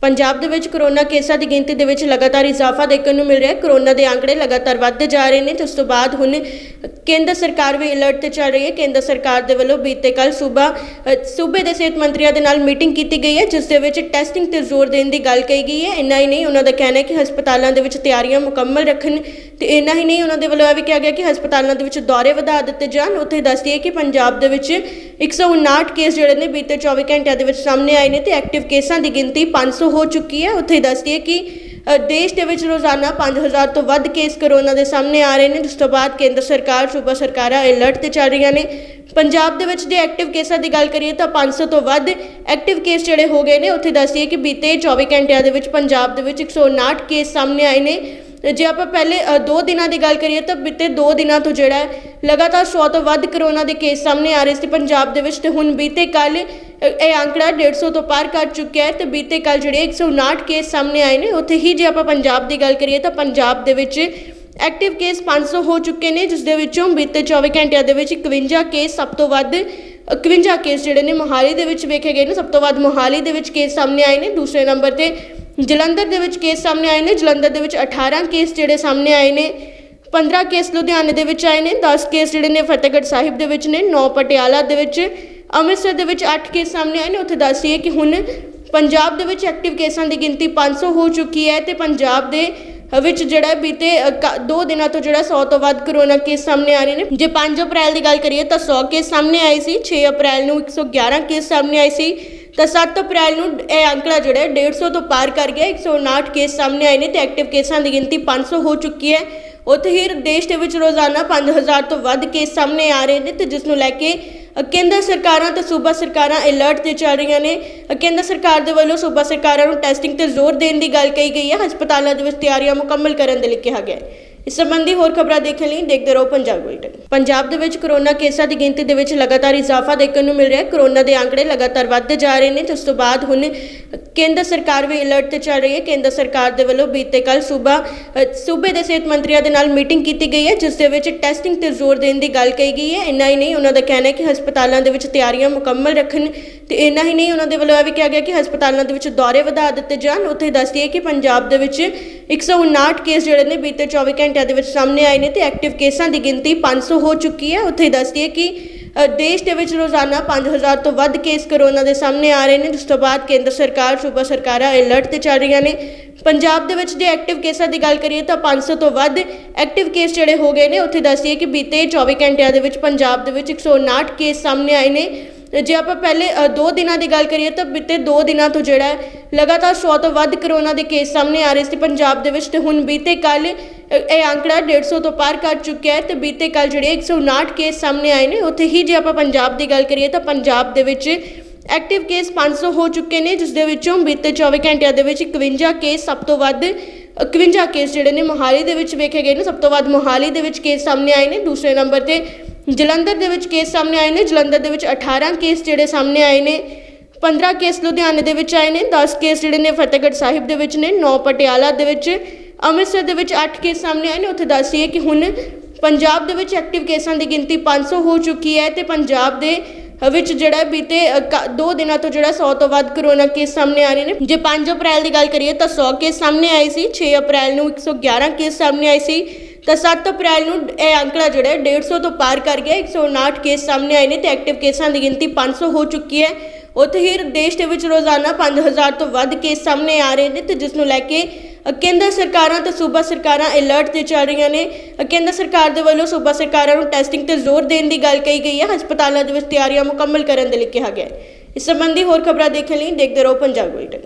ਪੰਜਾਬ ਦੇ ਵਿੱਚ ਕੋਰੋਨਾ ਕੇਸਾਂ ਦੀ ਗਿਣਤੀ ਦੇ ਵਿੱਚ ਲਗਾਤਾਰ ਇਜ਼ਾਫਾ ਦੇਖਣ ਨੂੰ ਮਿਲ ਰਿਹਾ ਹੈ। ਕੋਰੋਨਾ ਦੇ ਅੰਕੜੇ ਲਗਾਤਾਰ ਵੱਧਦੇ ਜਾ ਰਹੇ ਨੇ, ਜਿਸ ਤੋਂ ਬਾਅਦ ਹੁਣ ਕੇਂਦਰ ਸਰਕਾਰ ਵੀ ਅਲਰਟ ਤੇ ਚੱਲ ਰਹੀ ਹੈ। ਕੇਂਦਰ ਸਰਕਾਰ ਦੇ ਵੱਲੋਂ ਬੀਤੇ ਕੱਲ ਸੂਬੇ ਦੇ ਸਿਹਤ ਮੰਤਰੀਆਂ ਦੇ ਨਾਲ ਮੀਟਿੰਗ ਕੀਤੀ ਗਈ ਹੈ, ਜਿਸ ਦੇ ਵਿੱਚ ਟੈਸਟਿੰਗ ਤੇ ਜ਼ੋਰ ਦੇਣ ਦੀ ਗੱਲ ਕਹੀ ਗਈ ਹੈ। ਇੰਨਾ ਹੀ ਨਹੀਂ, ਉਹਨਾਂ ਦਾ ਕਹਿਣਾ ਹੈ ਕਿ ਹਸਪਤਾਲਾਂ ਦੇ ਵਿੱਚ ਤਿਆਰੀਆਂ ਮੁਕੰਮਲ ਰੱਖਣ ਤੇ ਇੰਨਾ ਹੀ ਨਹੀਂ, ਉਹਨਾਂ ਦੇ ਵੱਲੋਂ ਇਹ ਵੀ ਕਿਹਾ ਗਿਆ ਕਿ ਹਸਪਤਾਲਾਂ ਦੇ ਵਿੱਚ ਦੌਰੇ ਵਧਾ ਦਿੱਤੇ ਜਾਣ। ਉੱਥੇ ਦੱਸਦੀ ਹੈ ਕਿ ਪੰਜਾਬ ਦੇ ਵਿੱਚ 159 ਕੇਸ ਜਿਹੜੇ ਨੇ ਬੀਤੇ 24 ਘੰਟਿਆਂ ਦੇ ਵਿੱਚ ਸਾਹਮਣੇ ਆਏ ਨੇ ਤੇ ਐਕਟਿਵ ਕੇਸਾਂ ਦੀ ਗਿਣਤੀ 500 ਹੋ ਚੁੱਕੀ ਹੈ। ਉੱਥੇ ਦੱਸਦੀ ਹੈ ਕਿ ਦੇਸ਼ ਦੇ ਵਿੱਚ ਰੋਜ਼ਾਨਾ 5000 ਤੋਂ ਵੱਧ ਕੇਸ ਕੋਰੋਨਾ ਦੇ ਸਾਹਮਣੇ ਆ ਰਹੇ ਨੇ, ਜਿਸ ਤੋਂ ਬਾਅਦ ਕੇਂਦਰ ਸਰਕਾਰ, ਸੂਬਾ ਸਰਕਾਰਾਂ ਅਲਰਟ ਤੇ ਚੱਲ ਰਹੀਆਂ ਨੇ। ਪੰਜਾਬ ਦੇ ਵਿੱਚ ਜੇ ਐਕਟਿਵ ਕੇਸਾਂ ਦੀ ਗੱਲ ਕਰੀਏ ਤਾਂ 500 ਤੋਂ ਵੱਧ ਐਕਟਿਵ ਕੇਸ ਜਿਹੜੇ ਹੋ ਗਏ ਨੇ। ਉੱਥੇ ਦੱਸਦੀ ਹੈ ਕਿ ਬੀਤੇ 24 ਘੰਟਿਆਂ ਦੇ ਵਿੱਚ ਪੰਜਾਬ ਦੇ ਵਿੱਚ 159 ਕੇਸ ਸਾਹਮਣੇ ਆਏ ਨੇ। ਜੇ ਆਪਾਂ ਪਹਿਲੇ 2 ਦਿਨਾਂ ਦੀ ਗੱਲ ਕਰੀਏ ਤਾਂ ਬੀਤੇ 2 ਦਿਨਾਂ ਤੋਂ ਜਿਹੜਾ ਲਗਾਤਾਰ 100 ਤੋਂ ਵੱਧ ਕੋਰੋਨਾ ਦੇ ਕੇਸ ਸਾਹਮਣੇ ਆ ਰਹੇ ਸੀ ਪੰਜਾਬ ਦੇ ਵਿੱਚ, ਤੇ ਹੁਣ ਬੀਤੇ ਕੱਲ ਇਹ ਅੰਕੜਾ 150 ਤੋਂ ਪਾਰ ਕਰ ਚੁੱਕਿਆ ਹੈ। ਤੇ ਬੀਤੇ ਕੱਲ ਜਿਹੜੇ 159 ਕੇਸ ਸਾਹਮਣੇ ਆਏ ਨੇ। ਉੱਥੇ ਹੀ ਜੇ ਆਪਾਂ ਪੰਜਾਬ ਦੀ ਗੱਲ ਕਰੀਏ ਤਾਂ ਪੰਜਾਬ ਦੇ ਵਿੱਚ ਐਕਟਿਵ ਕੇਸ 500 ਹੋ ਚੁੱਕੇ ਨੇ, ਜਿਸ ਦੇ ਵਿੱਚੋਂ ਬੀਤੇ 24 ਘੰਟਿਆਂ ਦੇ ਵਿੱਚ 51 ਕੇਸ ਸਭ ਤੋਂ ਵੱਧ 51 ਕੇਸ ਜਿਹੜੇ ਨੇ ਮੋਹਾਲੀ ਦੇ ਵਿੱਚ ਵੇਖੇ ਗਏ ਨੇ। ਸਭ ਤੋਂ ਵੱਧ ਮੋਹਾਲੀ ਦੇ ਵਿੱਚ ਕੇਸ ਸਾਹਮਣੇ ਆਏ ਨੇ। ਦੂਸਰੇ ਨੰਬਰ ਤੇ ਜਲੰਧਰ ਦੇ ਵਿੱਚ ਕੇਸ ਸਾਹਮਣੇ ਆਏ ਨੇ। ਜਲੰਧਰ ਦੇ ਵਿੱਚ 18 ਕੇਸ ਜਿਹੜੇ ਸਾਹਮਣੇ ਆਏ ਨੇ। 15 ਕੇਸ ਲੁਧਿਆਣੇ ਦੇ ਵਿੱਚ ਆਏ ਨੇ। 10 ਕੇਸ ਜਿਹੜੇ ਨੇ ਫਤਿਹਗੜ੍ਹ ਸਾਹਿਬ ਦੇ ਵਿੱਚ ਨੇ। 9 ਪਟਿਆਲਾ ਦੇ ਵਿੱਚ। ਅੰਮ੍ਰਿਤਸਰ ਦੇ ਵਿੱਚ 8 ਕੇਸ ਸਾਹਮਣੇ ਆਏ ਨੇ। ਉੱਥੇ ਦੱਸਦੀ ਹੈ ਕਿ ਹੁਣ ਪੰਜਾਬ ਦੇ ਵਿੱਚ ਐਕਟਿਵ ਕੇਸਾਂ ਦੀ ਗਿਣਤੀ 500 ਹੋ ਚੁੱਕੀ ਹੈ ਤੇ ਪੰਜਾਬ ਦੇ ਵਿੱਚ ਜਿਹੜਾ ਬੀਤੇ 2 ਦਿਨਾਂ ਤੋਂ ਜਿਹੜਾ 100 ਤੋਂ ਵੱਧ ਕੋਰੋਨਾ ਕੇਸ ਸਾਹਮਣੇ ਆ ਰਹੇ ਨੇ। ਜੇ 5 ਅਪ੍ਰੈਲ ਦੀ ਗੱਲ ਕਰੀਏ ਤਾਂ 100 ਕੇਸ ਸਾਹਮਣੇ ਆਏ ਸੀ। 6 ਅਪ੍ਰੈਲ ਨੂੰ 111 ਕੇਸ ਸਾਹਮਣੇ ਆਏ ਸੀ ਤਾਂ 7 ਅਪ੍ਰੈਲ ਨੂੰ ਇਹ ਅੰਕੜਾ ਜਿਹੜਾ 150 ਤੋਂ ਪਾਰ ਕਰ ਗਿਆ। 159 ਕੇਸ ਸਾਹਮਣੇ ਆਏ ਨੇ ਤੇ ਐਕਟਿਵ ਕੇਸਾਂ ਦੀ ਗਿਣਤੀ 500 ਹੋ ਚੁੱਕੀ ਹੈ। ਉੱਥੇ ਹੀ ਦੇਸ਼ ਦੇ ਵਿੱਚ ਰੋਜ਼ਾਨਾ 5000 ਤੋਂ ਵੱਧ ਕੇਸ ਸਾਹਮਣੇ ਆ ਰਹੇ ਨੇ ਤੇ ਜਿਸ ਨੂੰ ਲੈ ਕੇ ਕੇਂਦਰ ਸਰਕਾਰਾਂ ਤੇ ਸੂਬਾ ਸਰਕਾਰਾਂ ਅਲਰਟ ਤੇ ਚੱਲ ਰਹੀਆਂ ਨੇ। ਕੇਂਦਰ ਸਰਕਾਰ ਦੇ ਵੱਲੋਂ ਸੂਬਾ ਸਰਕਾਰਾਂ ਨੂੰ ਟੈਸਟਿੰਗ ਤੇ ਜ਼ੋਰ ਦੇਣ ਦੀ ਗੱਲ ਕਹੀ ਗਈ ਹੈ। ਹਸਪਤਾਲਾਂ ਦੇ ਵਿੱਚ ਤਿਆਰੀਆਂ ਮੁਕੰਮਲ ਕਰਨ ਦੇ ਲਈ ਕਿਹਾ ਗਿਆ ਹੈ। ਇਸ ਸੰਬੰਧੀ ਹੋਰ ਖਬਰਾਂ ਦੇਖਣ ਲਈ ਦੇਖਦੇ ਰਹੋ ਪੰਜਾਬ ਬੁਲੇਟਿਨ। ਪੰਜਾਬ ਦੇ ਵਿੱਚ ਕੋਰੋਨਾ ਕੇਸਾਂ ਦੀ ਗਿਣਤੀ ਦੇ ਵਿੱਚ ਲਗਾਤਾਰ ਇਜ਼ਾਫਾ ਦੇਖਣ ਨੂੰ ਮਿਲ ਰਿਹਾ ਹੈ। ਕੋਰੋਨਾ ਦੇ ਅੰਕੜੇ ਲਗਾਤਾਰ ਵੱਧਦੇ ਜਾ ਰਹੇ ਨੇ, ਜਿਸ ਤੋਂ ਬਾਅਦ ਹੁਣ ਕੇਂਦਰ ਸਰਕਾਰ ਵੀ ਅਲਰਟ ਤੇ ਚੱਲ ਰਹੀ ਹੈ। ਕੇਂਦਰ ਸਰਕਾਰ ਦੇ ਵੱਲੋਂ ਬੀਤੇ ਕੱਲ ਸੂਬੇ ਦੇ ਸਿਹਤ ਮੰਤਰੀਆਂ ਦੇ ਨਾਲ ਮੀਟਿੰਗ ਕੀਤੀ ਗਈ ਹੈ, ਜਿਸ ਦੇ ਵਿੱਚ ਟੈਸਟਿੰਗ ਤੇ ਜ਼ੋਰ ਦੇਣ ਦੀ ਗੱਲ ਕਹੀ ਗਈ ਹੈ। ਇੰਨਾ ਹੀ ਨਹੀਂ, ਉਹਨਾਂ ਦਾ ਕਹਿਣਾ ਹੈ ਕਿ ਹਸਪਤਾਲਾਂ ਦੇ ਵਿੱਚ ਤਿਆਰੀਆਂ ਮੁਕੰਮਲ ਰੱਖਣ ਤੇ ਇੰਨਾ ਹੀ ਨਹੀਂ, ਉਹਨਾਂ ਦੇ ਵੱਲੋਂ ਇਹ ਵੀ ਕਿਹਾ ਗਿਆ ਕਿ ਹਸਪਤਾਲਾਂ ਦੇ ਵਿੱਚ ਦੌਰੇ ਵਧਾ ਦਿੱਤੇ ਜਾਣ। ਉੱਥੇ ਦੱਸਦੀ ਹੈ ਕਿ ਪੰਜਾਬ ਦੇ ਵਿੱਚ 159 ਕੇਸ ਜਿਹੜੇ ਨੇ ਬੀਤੇ 24 ਘੰਟਿਆਂ ਦੇ ਵਿੱਚ ਸਾਹਮਣੇ ਆਏ ਨੇ ਤੇ ਐਕਟਿਵ ਕੇਸਾਂ ਦੀ ਗਿਣਤੀ 500 ਹੋ ਚੁੱਕੀ ਹੈ। ਉੱਥੇ ਦੱਸਦੀ ਹੈ ਕਿ ਦੇਸ਼ ਦੇ ਵਿੱਚ ਰੋਜ਼ਾਨਾ 5000 ਤੋਂ ਵੱਧ ਕੇਸ ਕੋਰੋਨਾ ਦੇ ਸਾਹਮਣੇ ਆ ਰਹੇ ਨੇ, ਜਿਸ ਤੋਂ ਬਾਅਦ ਕੇਂਦਰ ਸਰਕਾਰ, ਸੂਬਾ ਸਰਕਾਰਾਂ ਅਲਰਟ ਤੇ ਚੱਲ ਰਹੀਆਂ ਨੇ। ਪੰਜਾਬ ਦੇ ਵਿੱਚ ਜੇ ਐਕਟਿਵ ਕੇਸਾਂ ਦੀ ਗੱਲ ਕਰੀਏ ਤਾਂ 500 ਤੋਂ ਵੱਧ ਐਕਟਿਵ ਕੇਸ ਜਿਹੜੇ ਹੋ ਗਏ ਨੇ। ਉੱਥੇ ਦੱਸਦੀ ਹੈ ਕਿ ਬੀਤੇ 24 ਘੰਟਿਆਂ ਦੇ ਵਿੱਚ ਪੰਜਾਬ ਦੇ ਵਿੱਚ 159 ਕੇਸ ਸਾਹਮਣੇ ਆਏ ਨੇ। ਜੇ ਆਪਾਂ ਪਹਿਲੇ 2 ਦਿਨਾਂ ਦੀ ਗੱਲ ਕਰੀਏ ਤਾਂ ਬੀਤੇ 2 ਦਿਨਾਂ ਤੋਂ ਜਿਹੜਾ ਲਗਾਤਾਰ 100 ਤੋਂ ਵੱਧ ਕੋਰੋਨਾ ਦੇ ਕੇਸ ਸਾਹਮਣੇ ਆ ਰਹੇ ਸੀ ਪੰਜਾਬ ਦੇ ਵਿੱਚ, ਤੇ ਹੁਣ ਬੀਤੇ ਕੱਲ ਇਹ ਅੰਕੜਾ 150 ਤੋਂ ਪਾਰ ਕਰ ਚੁੱਕਿਆ ਹੈ। ਤੇ ਬੀਤੇ ਕੱਲ ਜਿਹੜੇ 159 ਕੇਸ ਸਾਹਮਣੇ ਆਏ ਨੇ। ਉੱਥੇ ਹੀ ਜੇ ਆਪਾਂ ਪੰਜਾਬ ਦੀ ਗੱਲ ਕਰੀਏ ਤਾਂ ਪੰਜਾਬ ਦੇ ਵਿੱਚ ਐਕਟਿਵ ਕੇਸ 500 ਹੋ ਚੁੱਕੇ ਨੇ, ਜਿਸ ਦੇ ਵਿੱਚੋਂ ਬੀਤੇ 24 ਘੰਟਿਆਂ ਦੇ ਵਿੱਚ 51 ਕੇਸ ਸਭ ਤੋਂ ਵੱਧ 51 ਕੇਸ ਜਿਹੜੇ ਨੇ ਮੋਹਾਲੀ ਦੇ ਵਿੱਚ ਵੇਖੇ ਗਏ ਨੇ। ਸਭ ਤੋਂ ਵੱਧ ਮੋਹਾਲੀ ਦੇ ਵਿੱਚ ਕੇਸ ਸਾਹਮਣੇ ਆਏ ਨੇ। ਦੂਸਰੇ ਨੰਬਰ ਤੇ ਜਲੰਧਰ ਦੇ ਵਿੱਚ ਕੇਸ ਸਾਹਮਣੇ ਆਏ ਨੇ। ਜਲੰਧਰ ਦੇ ਵਿੱਚ 18 ਕੇਸ ਜਿਹੜੇ ਸਾਹਮਣੇ ਆਏ ਨੇ। 15 ਕੇਸ ਲੁਧਿਆਣੇ ਦੇ ਵਿੱਚ ਆਏ ਨੇ। 10 ਕੇਸ ਜਿਹੜੇ ਨੇ ਫਤਿਹਗੜ੍ਹ ਸਾਹਿਬ ਦੇ ਵਿੱਚ ਨੇ। 9 ਪਟਿਆਲਾ ਦੇ ਵਿੱਚ। ਅੰਮ੍ਰਿਤਸਰ ਦੇ ਵਿੱਚ 8 ਕੇਸ ਸਾਹਮਣੇ ਆਏ ਨੇ। ਉੱਥੇ ਦੱਸਦੀ ਹੈ ਕਿ ਹੁਣ ਪੰਜਾਬ ਦੇ ਵਿੱਚ ਐਕਟਿਵ ਕੇਸਾਂ ਦੀ ਗਿਣਤੀ 500 ਹੋ ਚੁੱਕੀ ਹੈ ਤੇ ਪੰਜਾਬ ਦੇ ਵਿੱਚ ਜਿਹੜਾ ਬੀਤੇ 2 ਦਿਨਾਂ ਤੋਂ ਜਿਹੜਾ 100 ਤੋਂ ਵੱਧ ਕੋਰੋਨਾ ਕੇਸ ਸਾਹਮਣੇ ਆ ਰਹੇ ਨੇ। ਜੇ 5 ਅਪ੍ਰੈਲ ਦੀ ਗੱਲ ਕਰੀਏ ਤਾਂ 100 ਕੇਸ ਸਾਹਮਣੇ ਆਏ ਸੀ। 6 ਅਪ੍ਰੈਲ ਨੂੰ 111 ਕੇਸ ਸਾਹਮਣੇ ਆਏ ਸੀ ਤਾਂ 7 ਅਪ੍ਰੈਲ ਨੂੰ ਇਹ ਅੰਕੜਾ ਜਿਹੜਾ 150 ਤੋਂ ਪਾਰ ਕਰ ਗਿਆ। 159 ਕੇਸ ਸਾਹਮਣੇ ਆਏ ਨੇ ਤੇ ਐਕਟਿਵ ਕੇਸਾਂ ਦੀ ਗਿਣਤੀ 500 ਹੋ ਚੁੱਕੀ ਹੈ। ਉੱਥੇ ਹੀ ਦੇਸ਼ ਦੇ ਵਿੱਚ ਰੋਜ਼ਾਨਾ 5000 ਤੋਂ ਵੱਧ ਕੇਸ ਸਾਹਮਣੇ ਆ ਰਹੇ ਨੇ ਤੇ ਜਿਸ ਨੂੰ ਲੈ ਕੇ ਕੇਂਦਰ ਸਰਕਾਰਾਂ ਤੇ ਸੂਬਾ ਸਰਕਾਰਾਂ ਅਲਰਟ ਤੇ ਚੱਲ ਰਹੀਆਂ ਨੇ। ਕੇਂਦਰ ਸਰਕਾਰ ਦੇ ਵੱਲੋਂ ਸੂਬਾ ਸਰਕਾਰਾਂ ਨੂੰ ਟੈਸਟਿੰਗ ਤੇ ਜ਼ੋਰ ਦੇਣ ਦੀ ਗੱਲ ਕਹੀ ਗਈ ਹੈ। ਹਸਪਤਾਲਾਂ ਦੇ ਵਿੱਚ ਤਿਆਰੀਆਂ ਮੁਕੰਮਲ ਕਰਨ ਦੇ ਲਈ ਕਿਹਾ ਗਿਆ ਹੈ। ਇਸ ਸੰਬੰਧੀ ਹੋਰ ਖਬਰਾਂ ਦੇਖਣ ਲਈ ਦੇਖਦੇ ਰਹੋ ਪੰਜਾਬ ਬੁਲੇਟਿਨ।